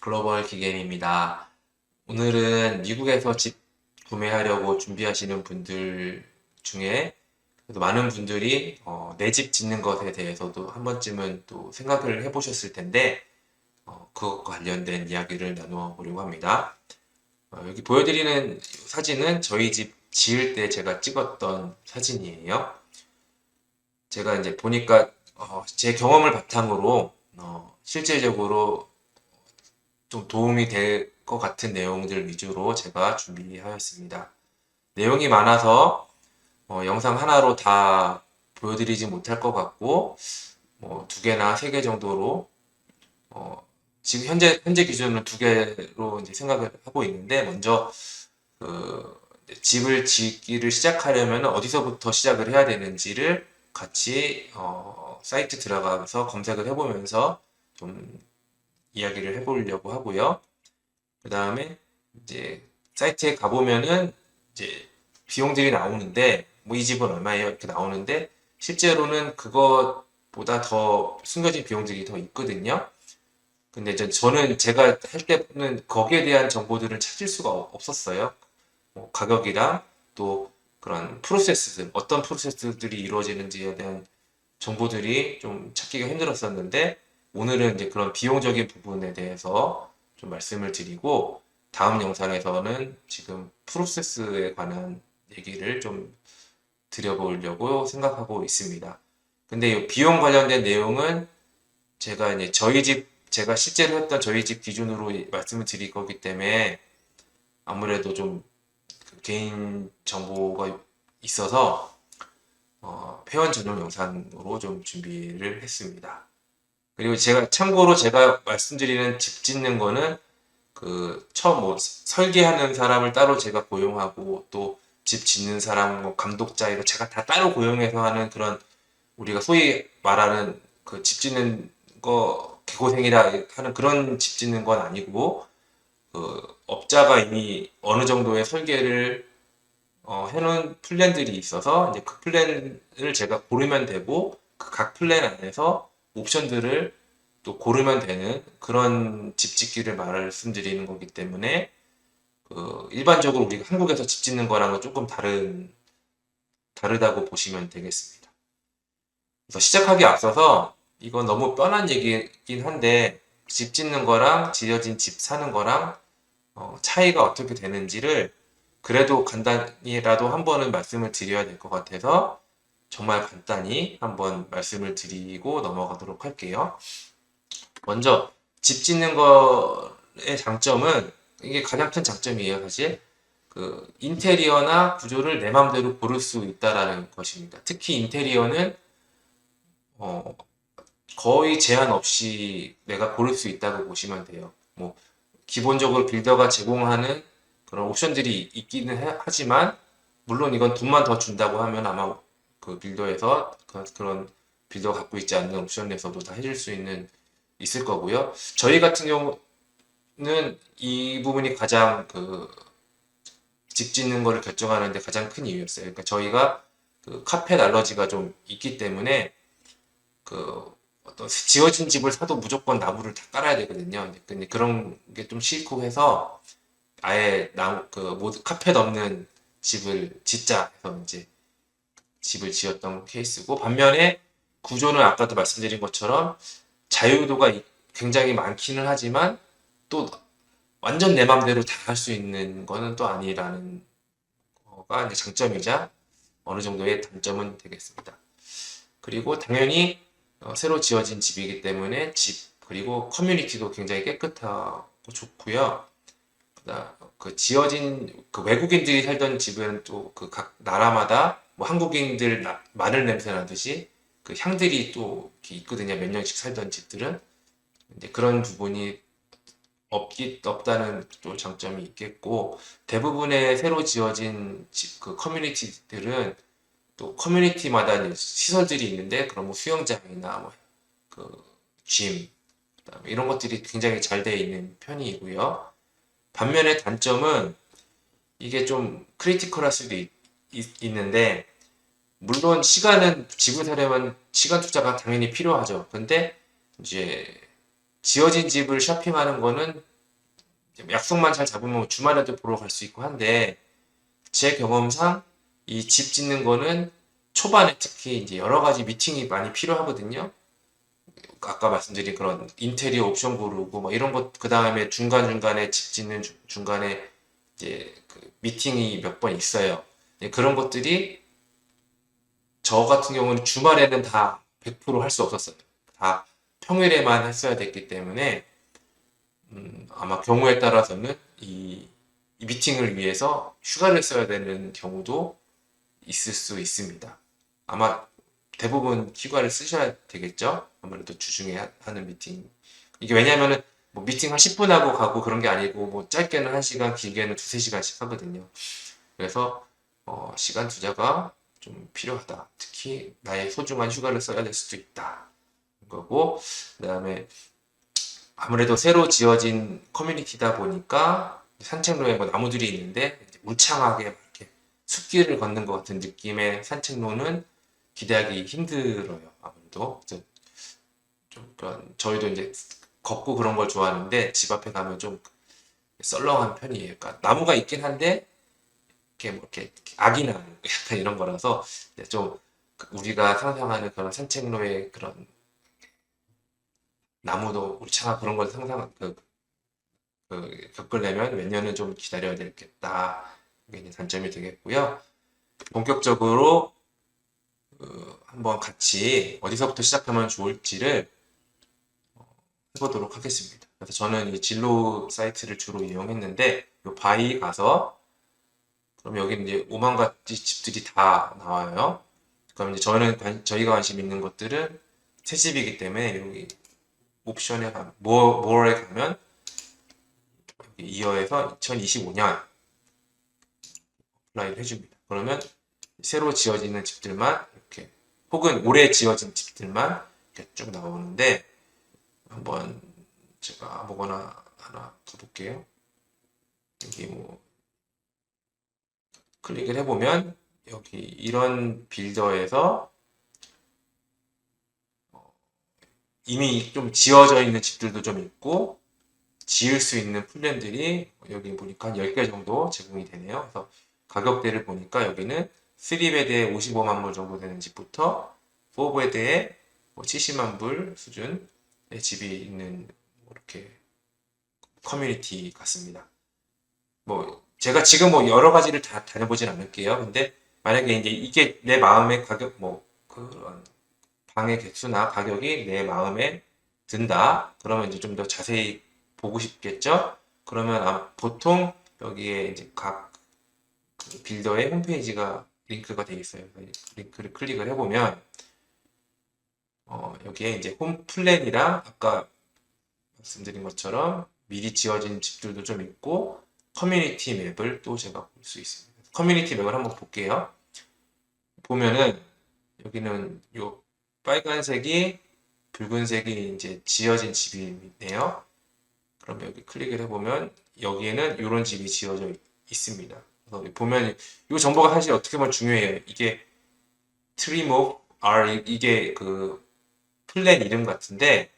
글로벌 기계입니다. 오늘은 미국에서 집 구매하려고 준비하시는 분들 중에 그래도 많은 분들이 내 집 짓는 것에 대해서도 한 번쯤은 또 생각을 해보셨을 텐데 그것과 관련된 이야기를 나누어 보려고 합니다. 여기 보여드리는 사진은 저희 집 지을 때 제가 찍었던 사진이에요. 제가 이제 보니까 제 경험을 바탕으로 실질적으로 좀 도움이 될 것 같은 내용들 위주로 제가 준비하였습니다. 내용이 많아서 영상 하나로 다 보여드리지 못할 것 같고 두 개나 세 개 정도로 지금 현재 기준으로 두 개로 이제 생각을 하고 있는데 먼저 집을 짓기를 시작하려면 어디서부터 시작을 해야 되는지를 같이 사이트 들어가서 검색을 해보면서 좀 이야기를 해보려고 하고요. 그 다음에 이제 사이트에 가보면은 이제 비용들이 나오는데 뭐 이 집은 얼마예요? 이렇게 나오는데 실제로는 그것보다 더 숨겨진 비용들이 더 있거든요. 근데 저는 제가 할 때는 거기에 대한 정보들을 찾을 수가 없었어요. 뭐 가격이랑 또 그런 프로세스들, 어떤 프로세스들이 이루어지는지에 대한 정보들이 좀 찾기가 힘들었었는데 오늘은 이제 그런 비용적인 부분에 대해서 좀 말씀을 드리고 다음 영상에서는 지금 프로세스에 관한 얘기를 좀 드려보려고 생각하고 있습니다. 근데 이 비용 관련된 내용은 제가 이제 제가 실제로 했던 저희 집 기준으로 말씀을 드릴 거기 때문에 아무래도 좀 개인 정보가 있어서 회원 전용 영상으로 좀 준비를 했습니다. 그리고 참고로 제가 말씀드리는 집 짓는 거는 처음 뭐 설계하는 사람을 따로 제가 고용하고 또 집 짓는 사람 뭐 감독자 이거 제가 다 따로 고용해서 하는 그런 우리가 소위 말하는 그 집 짓는 거 개고생이라 하는 그런 집 짓는 건 아니고 업자가 이미 어느 정도의 설계를 해놓은 플랜들이 있어서 이제 그 플랜을 제가 고르면 되고 그 각 플랜 안에서 옵션들을 또 고르면 되는 그런 집 짓기를 말씀드리는 거기 때문에 일반적으로 우리가 한국에서 집 짓는 거랑은 조금 다르다고 보시면 되겠습니다. 그래서 시작하기 앞서서 이건 너무 뻔한 얘기긴 한데 집 짓는 거랑 지어진 집 사는 거랑 차이가 어떻게 되는지를 그래도 간단히라도 한 번은 말씀을 드려야 될 것 같아서 정말 간단히 한번 말씀을 드리고 넘어가도록 할게요. 먼저 집 짓는 거의 장점은 이게 가장 큰 장점이에요, 사실. 인테리어나 구조를 내 마음대로 고를 수 있다라는 것입니다. 특히 인테리어는 어, 거의 제한 없이 내가 고를 수 있다고 보시면 돼요. 뭐 기본적으로 빌더가 제공하는 그런 옵션들이 있기는 하지만 물론 이건 돈만 더 준다고 하면 아마 그 빌더에서 그런 빌더 갖고 있지 않는 옵션에서도 다 해줄 수 있을 거고요. 저희 같은 경우는 이 부분이 가장 집 짓는 거를 결정하는데 가장 큰 이유였어요. 그러니까 저희가 카펫 알러지가 좀 있기 때문에 어떤 지어진 집을 사도 무조건 나무를 다 깔아야 되거든요. 근데 그런 게 좀 싫고 해서 아예 모두 카펫 없는 집을 짓자 해서 이제 집을 지었던 케이스고 반면에 구조는 아까도 말씀드린 것처럼 자유도가 굉장히 많기는 하지만 또 완전 내 맘대로 다 할 수 있는 거는 또 아니라는 거가 이제 장점이자 어느 정도의 단점은 되겠습니다. 그리고 당연히 새로 지어진 집이기 때문에 그리고 커뮤니티도 굉장히 깨끗하고 좋고요. 지어진 외국인들이 살던 집은 또 각 나라마다 뭐 한국인들 마늘 냄새 나듯이 향들이 또 이렇게 있거든요. 몇 년씩 살던 집들은. 이제 그런 부분이 없다는 또 장점이 있겠고 대부분의 새로 지어진 커뮤니티들은 또 커뮤니티마다 이제 시설들이 있는데 그런 뭐 수영장이나 짐, 그다음에 이런 것들이 굉장히 잘 되어 있는 편이고요. 반면에 단점은 이게 좀 크리티컬할 수도 있는데 물론 집을 사려면 시간 투자가 당연히 필요하죠. 근데 이제 지어진 집을 쇼핑하는 거는 약속만 잘 잡으면 주말에도 보러 갈 수 있고 한데, 제 경험상 이 집 짓는 거는 초반에 특히 이제 여러 가지 미팅이 많이 필요하거든요. 아까 말씀드린 그런 인테리어 옵션 고르고 뭐 이런 것, 그 다음에 중간중간에 집 짓는 중간에 이제 그 미팅이 몇 번 있어요. 그런 것들이 저 같은 경우는 주말에는 다 100% 할 수 없었어요. 다 평일에만 했어야 됐기 때문에 아마 경우에 따라서는 이 미팅을 위해서 휴가를 써야 되는 경우도 있을 수 있습니다. 아마 대부분 휴가를 쓰셔야 되겠죠? 아무래도 주중에 하는 미팅. 이게 왜냐면은 뭐 미팅 한 10분 하고 가고 그런 게 아니고 뭐 짧게는 1시간, 길게는 2~3시간씩 하거든요. 그래서 시간 투자가 좀 필요하다. 특히 나의 소중한 휴가를 써야 될 수도 있다. 거고, 그다음에 아무래도 새로 지어진 커뮤니티다 보니까 산책로에 뭐 나무들이 있는데 울창하게 이렇게 숲길을 걷는 것 같은 느낌의 산책로는 기대하기 힘들어요. 아무래도 좀 그런, 저희도 이제 걷고 그런 걸 좋아하는데 집 앞에 가면 좀 썰렁한 편이에요. 그러니까 나무가 있긴 한데 이렇게 뭐 이렇게 악이 나는 약간 이런 거라서 좀 우리가 상상하는 그런 산책로의 그런 나무도 울창한 그런 걸 겪으려면 몇 년은 좀 기다려야 되겠다. 이게 이제 단점이 되겠고요. 본격적으로 한번 같이 어디서부터 시작하면 좋을지를 해보도록 하겠습니다. 그래서 저는 이 진로 사이트를 주로 이용했는데, 요 바이 가서, 그럼 여기 이제 5만 가지 집들이 다 나와요. 그럼 이제 저희가 관심 있는 것들은 새 집이기 때문에 여기 옵션에 가면, more에 가면, 여기 이어에서 2025년 어플라이를 해줍니다. 그러면 새로 지어지는 집들만 이렇게, 혹은 올해 지어진 집들만 이렇게 쭉 나오는데, 한번 제가 아무거나 하나 가볼게요. 여기 뭐 클릭을 해보면 여기 이런 빌더에서 이미 좀 지어져 있는 집들도 좀 있고 지을 수 있는 플랜들이 여기 보니까 한 10개 정도 제공이 되네요. 그래서 가격대를 보니까 여기는 3베드에 55만 불 정도 되는 집부터 4베드에 뭐 70만 불 수준의 집이 있는 이렇게 커뮤니티 같습니다. 뭐 제가 지금 뭐 여러 가지를 다 다녀보진 않을게요. 근데 만약에 이제 이게 내 마음의 가격, 뭐 그런 방의 개수나 가격이 내 마음에 든다. 그러면 이제 좀 더 자세히 보고 싶겠죠? 그러면 보통 여기에 이제 각 빌더의 홈페이지가 링크가 되어 있어요. 링크를 클릭을 해보면 여기에 이제 홈 플랜이랑 아까 말씀드린 것처럼 미리 지어진 집들도 좀 있고 커뮤니티 맵을 또 제가 볼 수 있습니다. 커뮤니티 맵을 한번 볼게요. 보면은 여기는 요 빨간색이 붉은색이 이제 지어진 집이네요. 그럼 여기 클릭을 해보면 여기에는 이런 집이 지어져 있습니다. 그래서 보면 이 정보가 사실 어떻게 보면 중요해요. 이게 트림 오브 R, 이게 그 플랜 이름 같은데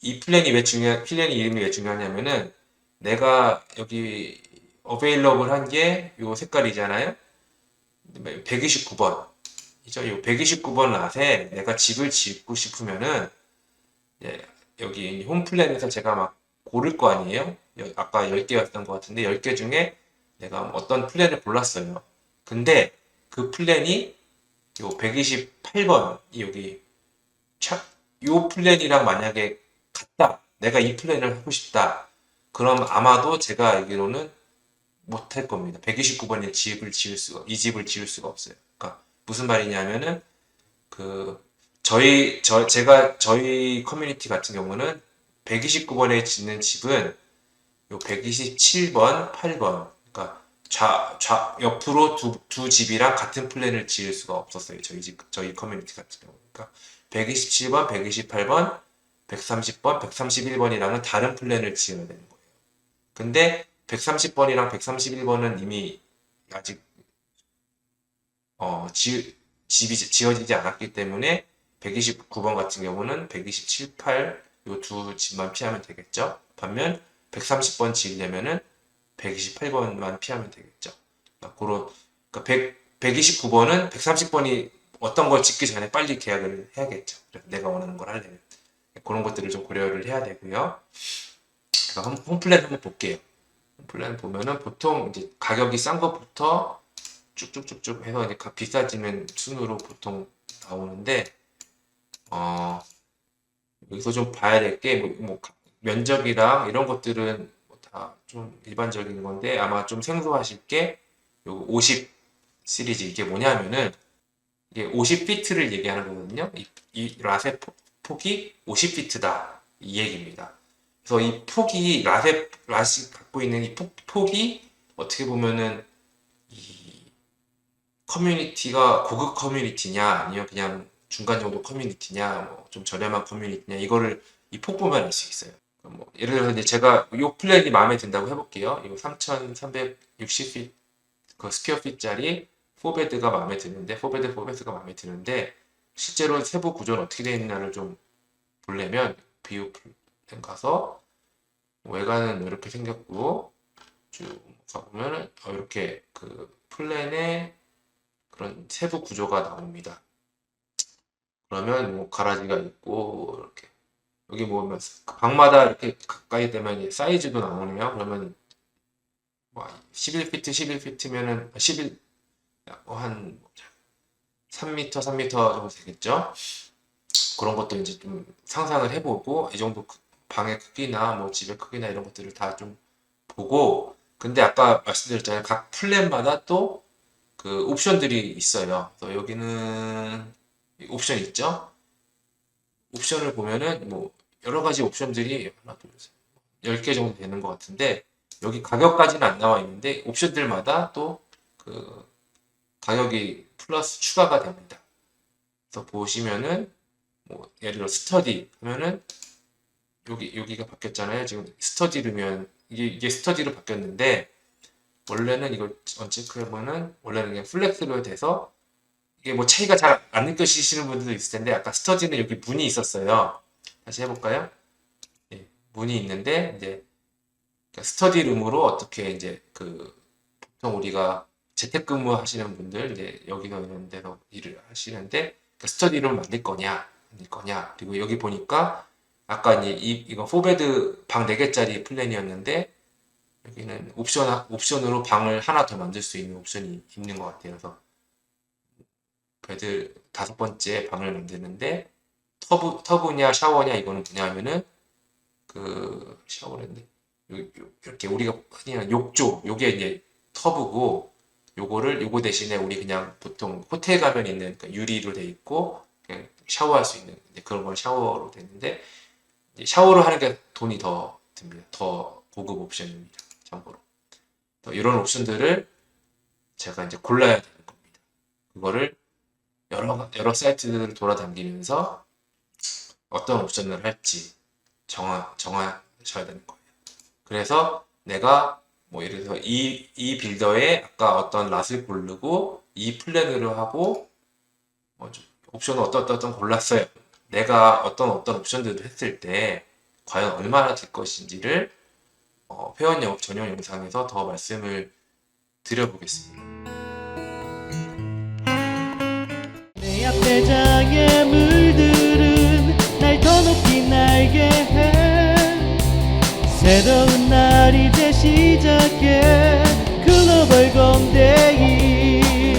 이 플랜 이름이 왜 중요하냐면은 내가 여기 어베일러블 한 게 요 색깔이잖아요. 129번. 이죠. 요 129번 랏에 내가 집을 짓고 싶으면은 여기 홈 플랜에서 제가 막 고를 거 아니에요? 아까 10개였던 것 같은데 10개 중에 내가 어떤 플랜을 골랐어요. 근데 그 플랜이 요 128번 여기 요 플랜이랑 만약에 같다. 내가 이 플랜을 하고 싶다. 그럼 아마도 제가 알기로는 못할 겁니다. 129번의 이 집을 지을 수가 없어요. 그러니까 무슨 말이냐면은 그 저희 커뮤니티 같은 경우는 129번에 짓는 집은 요 127번, 8번, 그러니까 옆으로 두 집이랑 같은 플랜을 지을 수가 없었어요. 저희 커뮤니티 같은 경우. 그러니까 127번, 128번, 130번, 131번이랑은 다른 플랜을 지어야 되는 거예요. 근데 130번이랑 131번은 이미 아직 집이 지어지지 않았기 때문에 129번 같은 경우는 127, 8 요 두 집만 피하면 되겠죠. 반면 130번 지으려면은 128번만 피하면 되겠죠. 그러니까 129번은 130번이 어떤 걸 짓기 전에 빨리 계약을 해야겠죠. 그래서 내가 원하는 걸 하려면. 그런 것들을 좀 고려를 해야 되고요. 홈플랜 한번 볼게요. 홈플랜 보면은 보통 이제 가격이 싼 것부터 쭉쭉쭉쭉 해서 이제 비싸지는 순으로 보통 나오는데, 여기서 좀 봐야 될 게, 면적이랑 이런 것들은 다 좀 일반적인 건데, 아마 좀 생소하실 게, 요 50 시리즈, 이게 뭐냐면은, 이게 50피트를 얘기하는 거거든요. 이 라셋 폭이 50피트다. 이 얘기입니다. 그래서 이 폭이, 랏이 갖고 있는 이 폭이 어떻게 보면은, 이 커뮤니티가 고급 커뮤니티냐, 아니면 그냥 중간 정도 커뮤니티냐, 좀 저렴한 커뮤니티냐, 이거를 이 폭 보면 알 수 있어요. 예를 들어서 이제 제가 이 플랜이 마음에 든다고 해볼게요. 이거 3,360핏, 그 스퀘어핏짜리 4베드가 마음에 드는데, 4베드가 마음에 드는데, 실제로 세부 구조는 어떻게 되어 있느냐를 좀 보려면, 비유 플랜 가서, 외관은 이렇게 생겼고, 쭉 가보면은, 이렇게 그 플랜에 그런 세부 구조가 나옵니다. 그러면 가라지가 있고, 이렇게. 여기 보면 방마다 이렇게 가까이 되면 사이즈도 나오네요. 그러면 11피트, 11피트면은 11, 한 3m, 3m 정도 되겠죠. 그런 것도 이제 좀 상상을 해보고, 이 정도 방의 크기나 집의 크기나 이런 것들을 다 좀 보고, 근데 아까 말씀드렸잖아요. 각 플랜마다 또 그 옵션들이 있어요. 그래서 여기는 옵션 있죠. 옵션을 보면은 여러 가지 옵션들이 하나, 둘, 셋, 10개 정도 되는 것 같은데, 여기 가격까지는 안 나와 있는데 옵션들마다 또 그 가격이 플러스 추가가 됩니다. 그래서 보시면은 예를 들어 스터디 하면은 여기가 바뀌었잖아요. 지금 스터디르면 이게 스터디로 바뀌었는데, 원래는 이걸 체크해보면 원래는 그냥 플렉스로 돼서 이게 차이가 잘 안 느껴지시는 분들도 있을 텐데, 아까 스터디는 여기 문이 있었어요. 다시 해볼까요? 예, 문이 있는데 이제 스터디룸으로 어떻게 이제 보통 우리가 재택근무 하시는 분들 이제 여기서 이런 데서 일을 하시는데, 스터디룸 만들 거냐 아닐 거냐. 그리고 여기 보니까 아까 이제 이거 4베드 방 4개짜리 플랜이었는데, 여기는 옵션으로 방을 하나 더 만들 수 있는 옵션이 있는 것 같아요. 그래서 베드 5번째 방을 만드는데, 터브냐 샤워냐, 이거는 뭐냐면은 샤워인데 이렇게 우리가 흔히 하는 욕조, 요게 이제 터브고, 요거 대신에 우리 그냥 보통 호텔 가면 있는 유리로 돼 있고 그냥 샤워할 수 있는 그런 걸 샤워로 되는데, 샤워를 하는 게 돈이 더 듭니다. 더 고급 옵션입니다. 참고로 이런 옵션들을 제가 이제 골라야 되는 겁니다. 그거를 여러 사이트들을 돌아다니면서 어떤 옵션을 할지 정하셔야 되는 거예요. 그래서 내가 예를 들어서 이 빌더에 아까 어떤 랏을 고르고 이 플랜으로 하고 옵션을 어떤 골랐어요. 내가 어떤 옵션들을 했을 때 과연 얼마나 될 것인지를 회원 영업 전용 영상에서 더 말씀을 드려보겠습니다. 내 앞대장의 물들은 날 더 높이 날게 해. 새로운 날 이제 시작해. 글로벌 공대이